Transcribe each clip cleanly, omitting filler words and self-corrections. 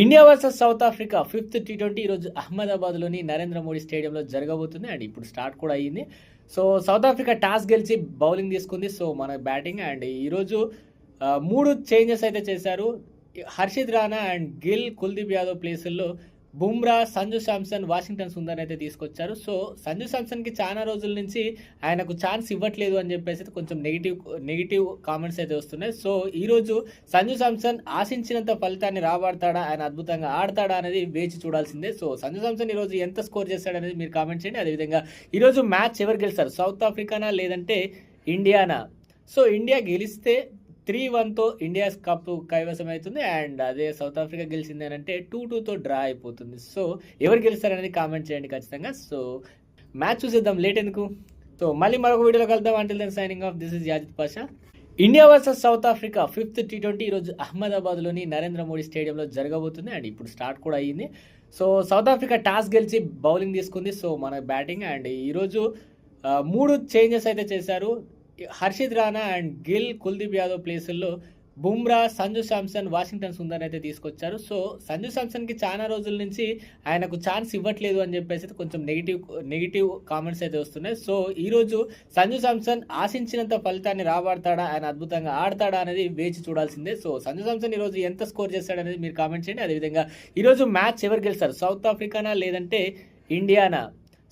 India versus South Africa fifth టీ20 ఈరోజు అహ్మదాబాద్లోని నరేంద్ర మోడీ స్టేడియంలో జరగబోతుంది అండ్ ఇప్పుడు స్టార్ట్ కూడా అయ్యింది. సో సౌత్ ఆఫ్రికా టాస్ గెలిచి బౌలింగ్ తీసుకుంది. సో మన బ్యాటింగ్ అండ్ ఈరోజు 3 చేంజెస్ అయితే చేశారు. హర్షిత్ రాణా అండ్ గిల్, కుల్దీప్ యాదవ్ ప్లేసుల్లో బుమ్రా, సంజు శాంసన్, వాషింగ్టన్ సుందర్ అయితే తీసుకొచ్చారు. సో సంజు శాంసన్కి చాలా రోజుల నుంచి ఆయనకు ఛాన్స్ ఇవ్వట్లేదు అని చెప్పేసి కొంచెం నెగిటివ్ కామెంట్స్ అయితే వస్తున్నాయి. సో ఈరోజు సంజు శాంసన్ ఆశించినంత ఫలితాన్ని రాబడతాడా, ఆయన అద్భుతంగా ఆడతాడా అనేది వేచి చూడాల్సిందే. సో సంజు శాంసన్ ఈరోజు ఎంత స్కోర్ చేస్తాడనేది మీరు కామెంట్ చేయండి. అదేవిధంగా ఈరోజు మ్యాచ్ ఎవరు గెలుస్తారు, సౌత్ ఆఫ్రికానా లేదంటే ఇండియానా? సో ఇండియా గెలిస్తే 3-1తో ఇండియా కప్ కైవసం అవుతుంది. అండ్ అదే సౌత్ ఆఫ్రికా గెలిచింది అని అంటే 2-2తో డ్రా అయిపోతుంది. సో ఎవరు గెలుస్తారనేది కామెంట్ చేయండి ఖచ్చితంగా. సో మ్యాచ్ చూసేద్దాం, లేట్ ఎందుకు. సో మళ్ళీ మరొక వీడియోలో కలుద్దాం. Until then signing off, this is Yajith Pasha. India versus South Africa fifth టీ20 ఈరోజు అహ్మదాబాద్లోని నరేంద్ర మోడీ స్టేడియంలో జరగబోతుంది అండ్ ఇప్పుడు స్టార్ట్ కూడా అయ్యింది. సో సౌత్ ఆఫ్రికా టాస్ గెలిచి బౌలింగ్ తీసుకుంది. సో మన బ్యాటింగ్ అండ్ ఈరోజు 3 చేంజెస్ అయితే చేశారు. హర్షిత్ రాణా అండ్ గిల్, కుల్దీప్ యాదవ్ ప్లేసుల్లో బుమ్రా, సంజు శాంసన్, వాషింగ్టన్ సుందర్ అయితే తీసుకొచ్చారు. సో సంజు శాంసన్కి చాలా రోజుల నుంచి ఆయనకు ఛాన్స్ ఇవ్వట్లేదు అని చెప్పేసి కొంచెం నెగిటివ్ కామెంట్స్ అయితే వస్తున్నాయి. సో ఈరోజు సంజు శాంసన్ ఆశించినంత ఫలితాన్ని రాబడతాడా, ఆయన అద్భుతంగా ఆడతాడా అనేది వేచి చూడాల్సిందే. సో సంజు శాంసన్ ఈరోజు ఎంత స్కోర్ చేస్తాడనేది మీరు కామెంట్ చేయండి. అదేవిధంగా ఈరోజు మ్యాచ్ ఎవరు గెలుస్తారు, సౌత్ ఆఫ్రికానా లేదంటే ఇండియానా?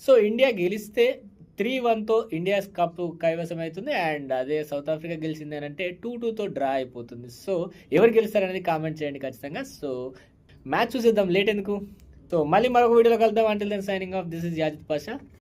సో ఇండియా గెలిస్తే 3-1తో ఇండియా కప్ కైవసం అవుతుంది. అండ్ అదే సౌత్ ఆఫ్రికా గెలిచింది అని అంటే 2-2తో డ్రా అయిపోతుంది. సో ఎవరు గెలుస్తారనేది కామెంట్ చేయండి ఖచ్చితంగా. సో మ్యాచ్ చూసేద్దాం, లేట్ ఎందుకు. సో మళ్ళీ మరొక వీడియోలో కలుద్దాం. Until then signing off, this is Yajith Pasha.